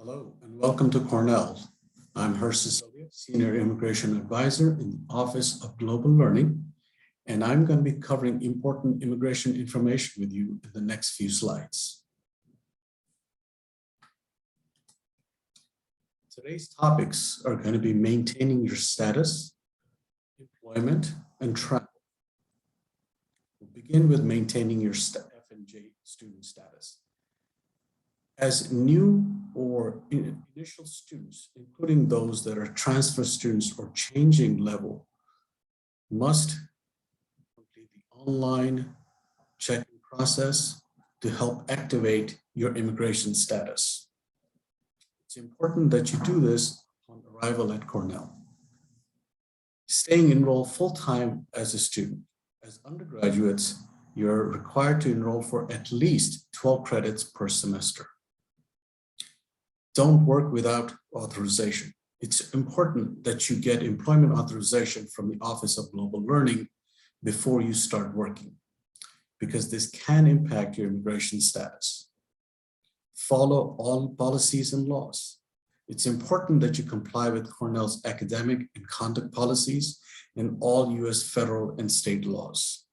Hello and welcome to Cornell. I'm Hersh Sisodia, Senior Immigration Advisor in the Office of Global Learning, and I'm going to be covering important immigration information with you in the next few slides. Today's topics are going to be maintaining your status, employment, and travel. We'll begin with maintaining your F&J student status. As new or initial students, including those that are transfer students or changing level, must complete the online check-in process to help activate your immigration status. It's important that you do this on arrival at Cornell. Staying enrolled full-time as a student. As undergraduates, you're required to enroll for at least 12 credits per semester. Don't work without authorization. It's important that you get employment authorization from the Office of Global Learning before you start working, because this can impact your immigration status. Follow all policies and laws. It's important that you comply with Cornell's academic and conduct policies and all US federal and state laws.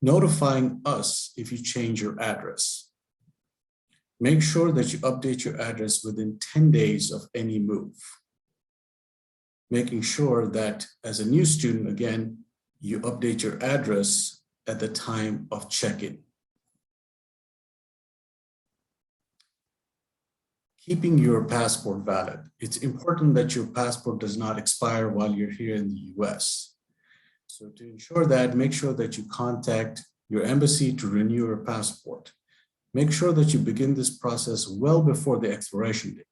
Notifying us if you change your address. Make sure that you update your address within 10 days of any move. Making sure that as a new student, again, you update your address at the time of check-in. Keeping your passport valid. It's important that your passport does not expire while you're here in the US. So to ensure that, make sure that you contact your embassy to renew your passport. Make sure that you begin this process well before the expiration date.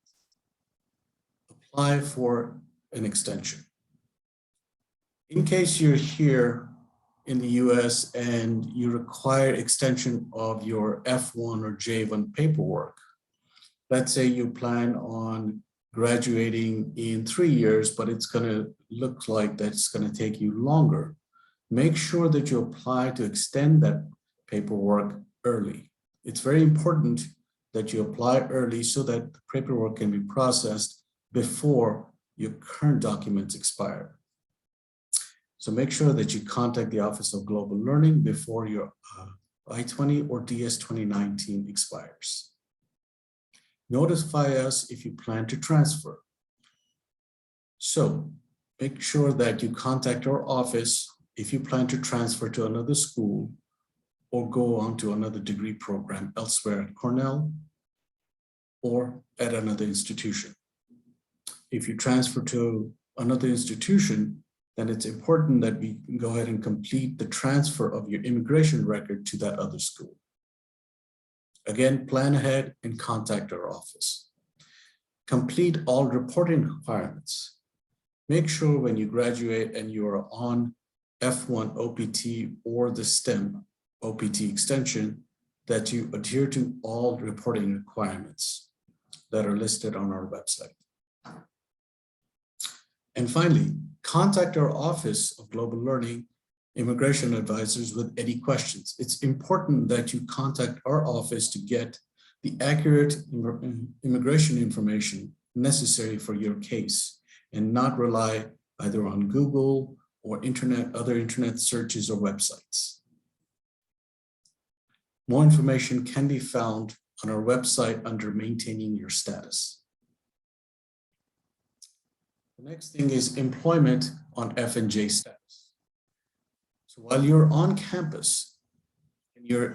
Apply for an extension. In case you're here in the US and you require extension of your F1 or J1 paperwork, let's say you plan on graduating in 3 years, but it's going to look like that's going to take you longer. Make sure that you apply to extend that paperwork early. It's very important that you apply early so that the paperwork can be processed before your current documents expire. So make sure that you contact the Office of Global Learning before your I-20 or DS 2019 expires. Notify us if you plan to transfer. So make sure that you contact our office if you plan to transfer to another school or go on to another degree program elsewhere at Cornell or at another institution. If you transfer to another institution, then it's important that we go ahead and complete the transfer of your immigration record to that other school. Again, plan ahead and contact our office. Complete all reporting requirements. Make sure when you graduate and you are on F1 OPT or the STEM OPT extension, that you adhere to all reporting requirements that are listed on our website. And finally, contact our Office of Global Learning Immigration Advisors with any questions. It's important that you contact our office to get the accurate immigration information necessary for your case and not rely either on Google or other internet searches or websites. More information can be found on our website under Maintaining Your Status. The next thing is employment on F&J status. So while you're on campus and you're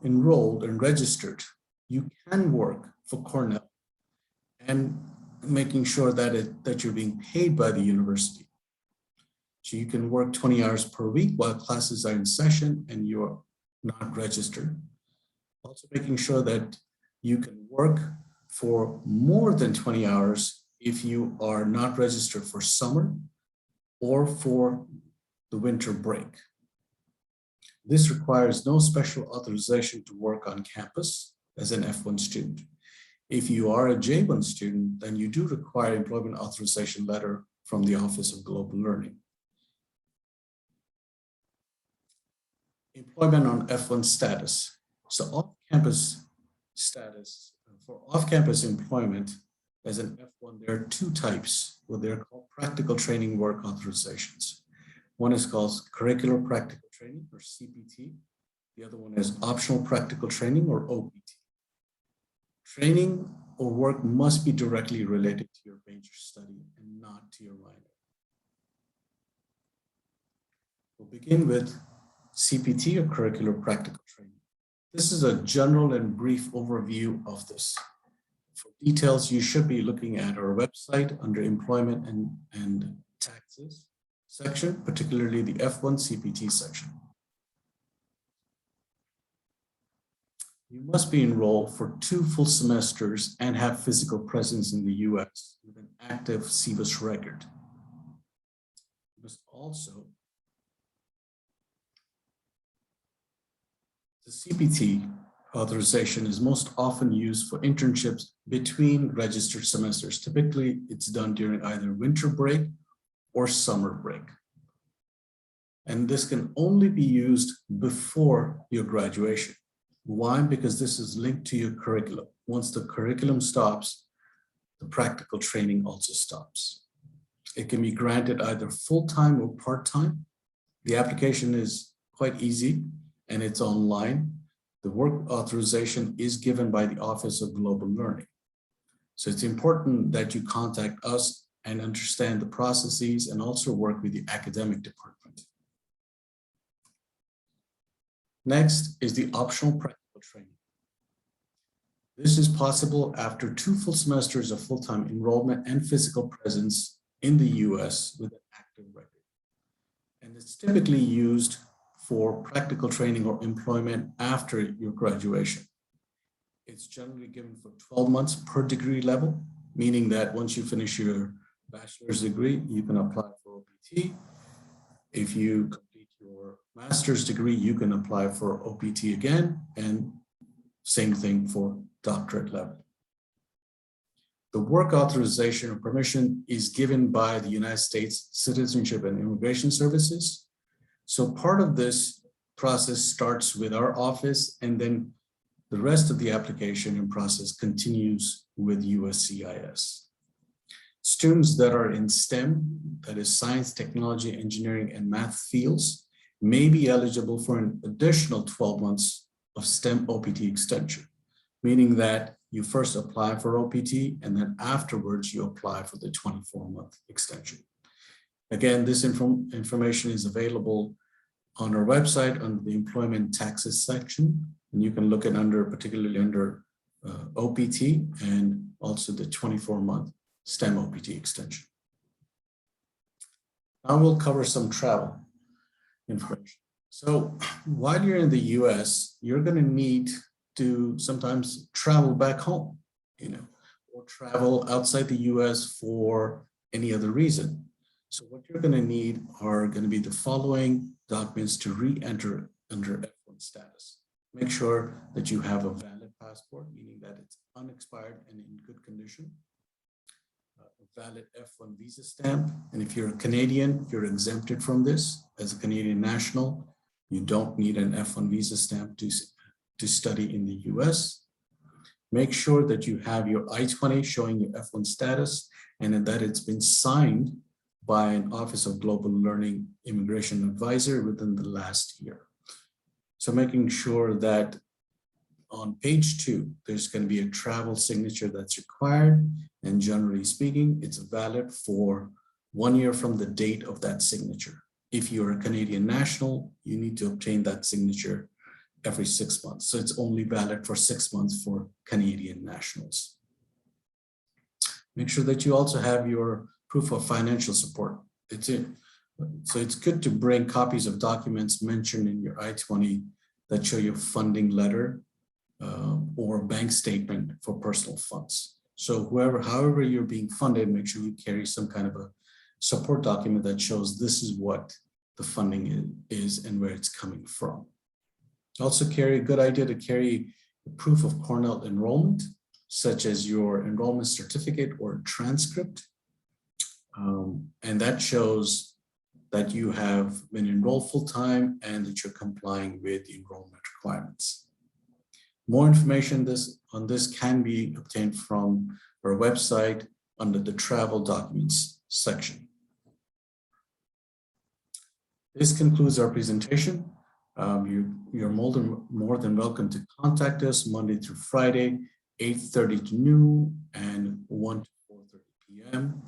enrolled and registered, you can work for Cornell and making sure that you're being paid by the university. So you can work 20 hours per week while classes are in session and you're not registered. Also making sure that you can work for more than 20 hours if you are not registered for summer or for the winter break. This requires no special authorization to work on campus as an F1 student. If you are a J1 student, then you do require employment authorization letter from the Office of Global Learning. Employment on F1 status. So off-campus status For off-campus employment, as an F1, there are two types, what they're called practical training work authorizations. One is called curricular practical training, or CPT. The other one is optional practical training, or OPT. Training or work must be directly related to your major study and not to your minor. We'll begin with CPT, or curricular practical training. This is a general and brief overview of this. For details, you should be looking at our website under employment and taxes section, particularly the F1 CPT section. You must be enrolled for 2 full semesters and have physical presence in the US with an active SEVIS record. You must also, the CPT authorization is most often used for internships between registered semesters. Typically, it's done during either winter break or summer break. And this can only be used before your graduation. Why? Because this is linked to your curriculum. Once the curriculum stops, the practical training also stops. It can be granted either full-time or part-time. The application is quite easy and it's online. The work authorization is given by the Office of Global Learning. So it's important that you contact us and understand the processes and also work with the academic department. Next is the optional practical training. This is possible after 2 full semesters of full-time enrollment and physical presence in the US with an active record. And it's typically used for practical training or employment after your graduation. It's generally given for 12 months per degree level, meaning that once you finish your bachelor's degree, you can apply for OPT. If you complete your master's degree, you can apply for OPT again, and same thing for doctorate level. The work authorization or permission is given by the United States Citizenship and Immigration Services. So part of this process starts with our office, and then the rest of the application and process continues with USCIS. Students that are in STEM, that is science, technology, engineering, and math fields, may be eligible for an additional 12 months of STEM OPT extension, meaning that you first apply for OPT and then afterwards you apply for the 24-month extension. Again, this information is available on our website under the employment taxes section, and you can look at particularly under OPT and also the 24-month STEM OPT extension. Now we'll cover some travel information. So while you're in the US, you're going to need to sometimes travel back home, or travel outside the US for any other reason. So what you're going to need are going to be the following documents to re-enter under F1 status. Make sure that you have a valid passport, meaning that it's unexpired and in good condition. A valid F1 visa stamp. And if you're a Canadian, you're exempted from this. As a Canadian national, you don't need an F1 visa stamp to study in the US. Make sure that you have your I-20 showing your F1 status and that it's been signed by an Office of Global Learning Immigration Advisor within the last year. So making sure that on page 2, there's going to be a travel signature that's required. And generally speaking, it's valid for 1 year from the date of that signature. If you're a Canadian national, you need to obtain that signature every 6 months. So it's only valid for 6 months for Canadian nationals. Make sure that you also have your proof of financial support. So it's good to bring copies of documents mentioned in your I-20 that show your funding letter or bank statement for personal funds. So however you're being funded, make sure you carry some kind of a support document that shows this is what the funding is and where it's coming from. Also a good idea to carry a proof of Cornell enrollment, such as your enrollment certificate or transcript. And that shows that you have been enrolled full-time and that you're complying with the enrollment requirements. More information on this can be obtained from our website under the travel documents section. This concludes our presentation. You're more than welcome to contact us Monday through Friday, 8:30 to noon and 1 to 4:30 p.m.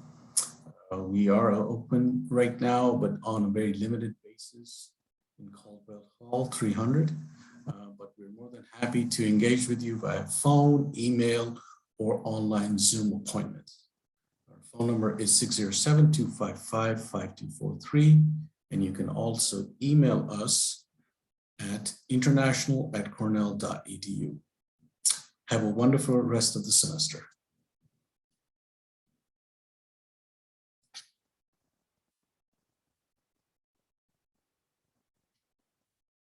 We are open right now, but on a very limited basis in Caldwell Hall 300. But we're more than happy to engage with you via phone, email, or online Zoom appointments. Our phone number is 607-255-5243, and you can also email us at international@cornell.edu. Have a wonderful rest of the semester.